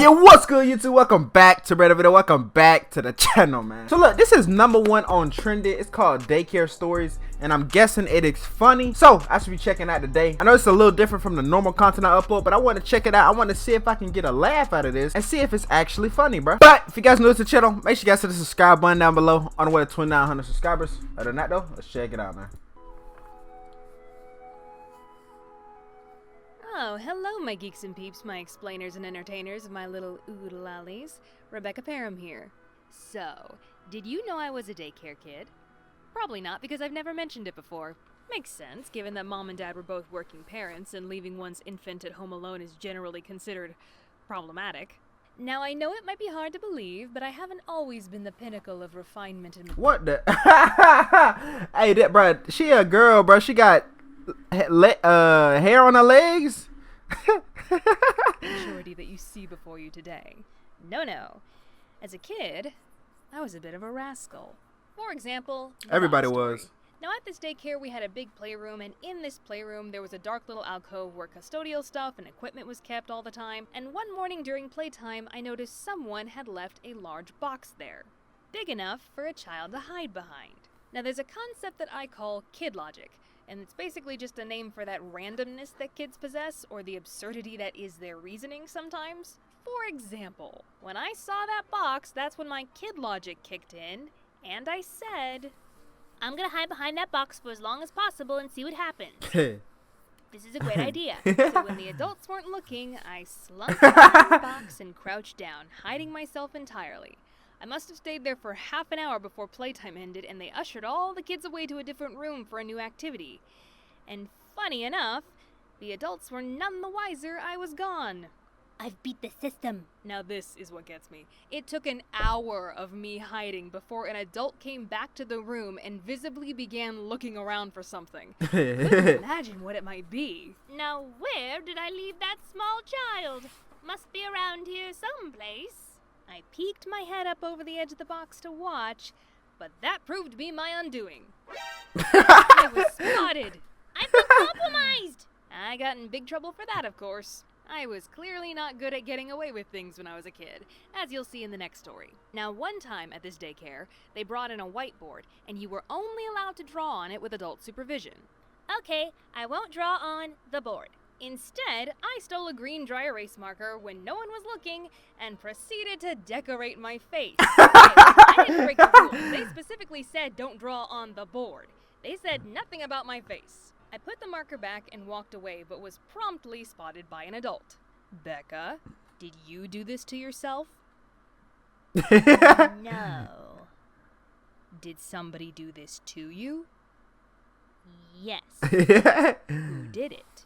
Hey yo, what's good YouTube? Welcome back to another video. Welcome back to the channel, man. So look, this is #1 on Trended. It's called Daycare Stories, and I'm guessing it is funny. So I should be checking out today. I know it's a little different from the normal content I upload, but I want to check it out. I want to see if I can get a laugh out of this and see if it's actually funny, bro. But if you guys new to the channel, make sure you guys hit the subscribe button down below. On the way to 2,900 subscribers. Other than that though, let's check it out, man. Oh, hello, my geeks and peeps, my explainers and entertainers of my little oodle-lollies. Rebecca Parham here. So, did you know I was a daycare kid? Probably not, because I've never mentioned it before. Makes sense, given that mom and dad were both working parents, and leaving one's infant at home alone is generally considered problematic. Now, I know it might be hard to believe, but I haven't always been the pinnacle of refinement and— What the? Hey, that, bro, she a girl, bro. She got hair on her legs. Maturity that you see before you today. No. As a kid, I was a bit of a rascal. For example, Everybody was. Now at this daycare we had a big playroom, and in this playroom there was a dark little alcove where custodial stuff and equipment was kept all the time, and one morning during playtime I noticed someone had left a large box there. Big enough for a child to hide behind. Now there's a concept that I call kid logic, and it's basically just a name for that randomness that kids possess, or the absurdity that is their reasoning sometimes. For example, when I saw that box, that's when my kid logic kicked in, and I said, I'm gonna hide behind that box for as long as possible and see what happens. This is a great idea. So when the adults weren't looking, I slunk behind the box and crouched down, hiding myself entirely. I must have stayed there for half an hour before playtime ended, and they ushered all the kids away to a different room for a new activity. And funny enough, the adults were none the wiser I was gone. I've beat the system. Now this is what gets me. It took an hour of me hiding before an adult came back to the room and visibly began looking around for something. Couldn't imagine what it might be. Now where did I leave that small child? Must be around here someplace. I peeked my head up over the edge of the box to watch, but that proved to be my undoing. I was spotted. I've been compromised. I got in big trouble for that, of course. I was clearly not good at getting away with things when I was a kid, as you'll see in the next story. Now, one time at this daycare, they brought in a whiteboard, and you were only allowed to draw on it with adult supervision. Okay, I won't draw on the board. Instead, I stole a green dry erase marker when no one was looking and proceeded to decorate my face. I didn't break the rules. They specifically said don't draw on the board. They said nothing about my face. I put the marker back and walked away, but was promptly spotted by an adult. Becca, did you do this to yourself? No. Did somebody do this to you? Yes. Who did it?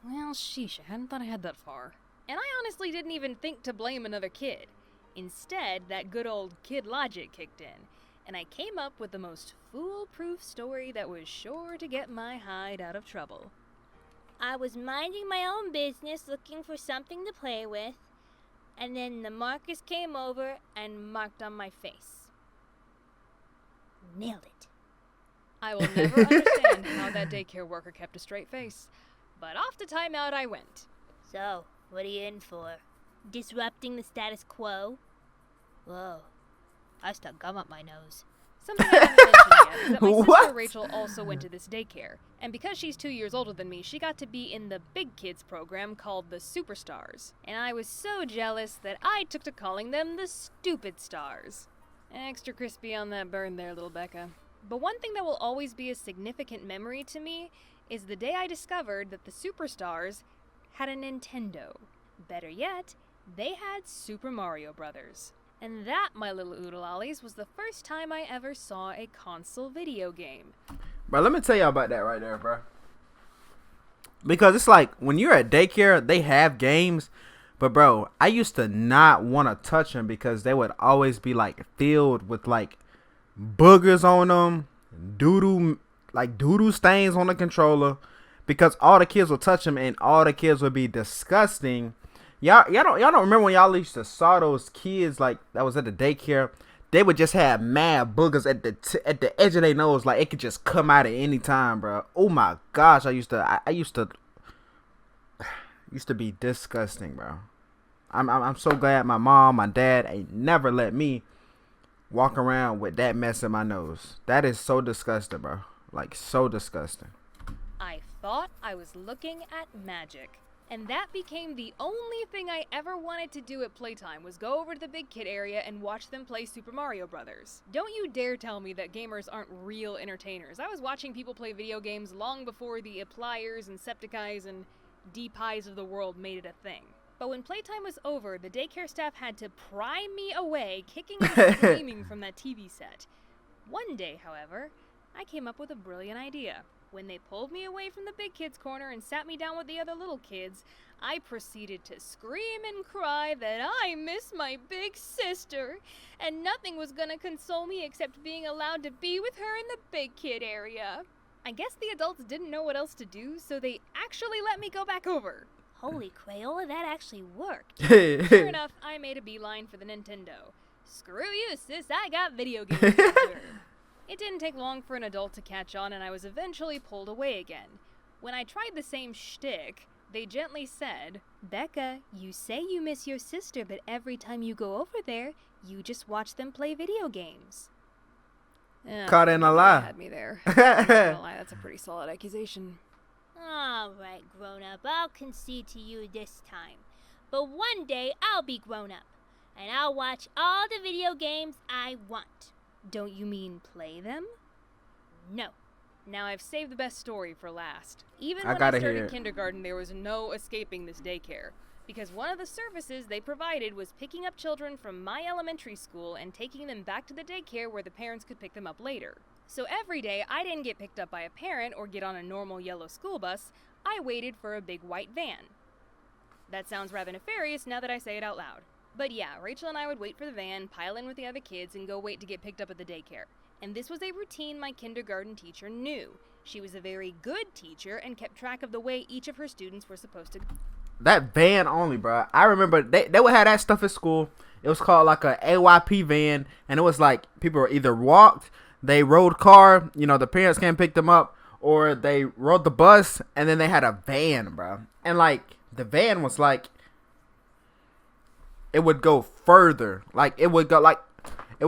Well, sheesh, I hadn't thought I had that far. And I honestly didn't even think to blame another kid. Instead, that good old kid logic kicked in, and I came up with the most foolproof story that was sure to get my hide out of trouble. I was minding my own business looking for something to play with, and then the markers came over and marked on my face. Nailed it. I will never understand how that daycare worker kept a straight face. But off to timeout I went. So, what are you in for? Disrupting the status quo? Whoa, I stuck gum up my nose. Something I haven't mentioned yet is that my sister Rachel also went to this daycare. And because she's 2 years older than me, she got to be in the big kids program called the Superstars. And I was so jealous that I took to calling them the Stupid Stars. Extra crispy on that burn there, little Becca. But one thing that will always be a significant memory to me is the day I discovered that the Superstars had a Nintendo. Better yet, they had Super Mario Brothers. And that, my little oodle-ollies, was the first time I ever saw a console video game. Bro, let me tell y'all about that right there, bro. Because it's like, when you're at daycare, they have games. But, bro, I used to not want to touch them because they would always be, like, filled with, like, boogers on them, doo-doo stains on the controller, because all the kids will touch them and all the kids would be disgusting. Y'all don't remember when y'all used to saw those kids like that was at the daycare? They would just have mad boogers at the edge of their nose, like it could just come out at any time, bro. Oh my gosh, I used to be disgusting, bro. I'm so glad my mom, my dad ain't never let me walk around with that mess in my nose. That is so disgusting, bro. Like, so disgusting. I thought I was looking at magic. And that became the only thing I ever wanted to do at playtime, was go over to the big kid area and watch them play Super Mario Brothers. Don't you dare tell me that gamers aren't real entertainers. I was watching people play video games long before the Appliers and Septiceyes and D-Pies of the world made it a thing. But when playtime was over, the daycare staff had to pry me away, kicking and screaming from that TV set. One day, however, I came up with a brilliant idea. When they pulled me away from the big kids corner and sat me down with the other little kids, I proceeded to scream and cry that I miss my big sister, and nothing was gonna console me except being allowed to be with her in the big kid area. I guess the adults didn't know what else to do, so they actually let me go back over. Holy Crayola, that actually worked. Sure enough, I made a beeline for the Nintendo. Screw you, sis, I got video games to observe. It didn't take long for an adult to catch on, and I was eventually pulled away again. When I tried the same shtick, they gently said, Becca, you say you miss your sister, but every time you go over there, you just watch them play video games. Caught in a lie. Had me there. Not gonna lie, that's a pretty solid accusation. All right, grown-up, I'll concede to you this time. But one day, I'll be grown-up, and I'll watch all the video games I want. Don't you mean play them? No. Now I've saved the best story for last. Even I when I gotta started hear it. kindergarten, there was no escaping this daycare. Because one of the services they provided was picking up children from my elementary school and taking them back to the daycare where the parents could pick them up later. So every day, I didn't get picked up by a parent or get on a normal yellow school bus. I waited for a big white van. That sounds rather nefarious now that I say it out loud. But yeah, Rachel and I would wait for the van, pile in with the other kids, and go wait to get picked up at the daycare. And this was a routine my kindergarten teacher knew. She was a very good teacher and kept track of the way each of her students were supposed to. That van only, bro. I remember they would have that stuff at school. It was called like a AYP van, and it was like people were either walked, they rode car, the parents came pick them up, or they rode the bus, and then they had a van, bro. And like the van was like, it would go further. Like it would go like it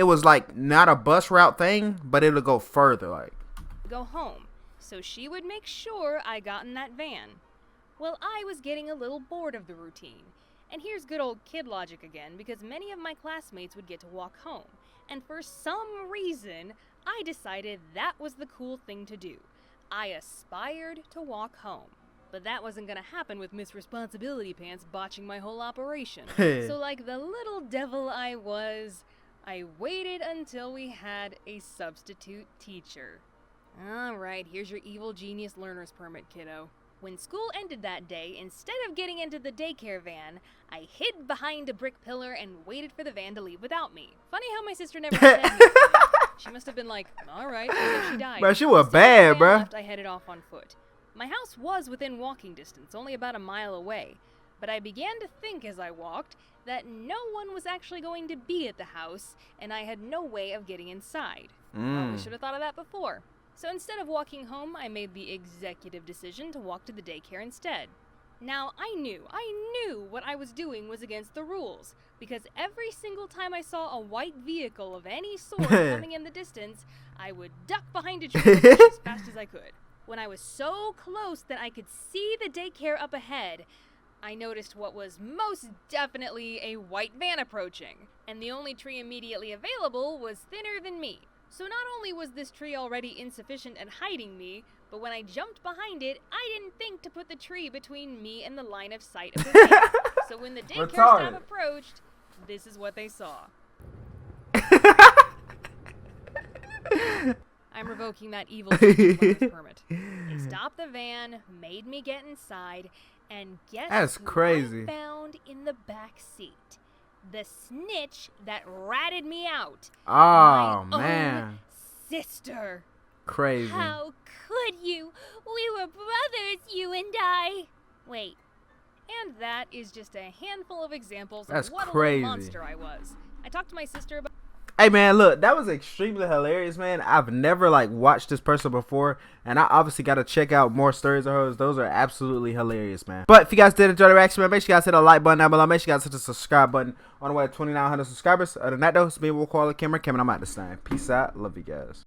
was like not a bus route thing, but it would go further. Like Go home. So she would make sure I got in that van. Well, I was getting a little bored of the routine. And here's good old kid logic again, because many of my classmates would get to walk home. And for some reason, I decided that was the cool thing to do. I aspired to walk home. But that wasn't gonna happen with Miss Responsibility Pants botching my whole operation. So like the little devil I was, I waited until we had a substitute teacher. Alright, here's your evil genius learner's permit, kiddo. When school ended that day, instead of getting into the daycare van, I hid behind a brick pillar and waited for the van to leave without me. Funny how my sister never said anything. She must have been like, alright, I guess she died. Bro, she was As soon as the bad, van bro. left, I headed off on foot. My house was within walking distance, only about a mile away. But I began to think as I walked that no one was actually going to be at the house, and I had no way of getting inside. Probably should have thought of that before. So instead of walking home, I made the executive decision to walk to the daycare instead. Now, I knew what I was doing was against the rules, because every single time I saw a white vehicle of any sort coming in the distance, I would duck behind a tree as fast as I could. When I was so close that I could see the daycare up ahead, I noticed what was most definitely a white van approaching, and the only tree immediately available was thinner than me. So not only was this tree already insufficient at hiding me, but when I jumped behind it, I didn't think to put the tree between me and the line of sight of the van. So when the daycare staff approached, this is what they saw. I'm revoking that evil permit. They stopped the van, made me get inside, and guess That's who crazy. I found in the back seat? The snitch that ratted me out. Oh, My man. own sister. Crazy. How could you? We were brothers, you and I. Wait. And that is just a handful of examples That's of what a crazy. little monster I was. I talked to my sister about Hey man, look, that was extremely hilarious, man. I've never like watched this person before, and I obviously got to check out more stories of hers. Those are absolutely hilarious, man. But if you guys did enjoy the reaction, man, make sure you guys hit the like button down below. Make sure you guys hit the subscribe button. On the way to 2,900 subscribers. Other than that, though, it's me, We'll Call the camera. I'm out this time. Peace out. Love you guys.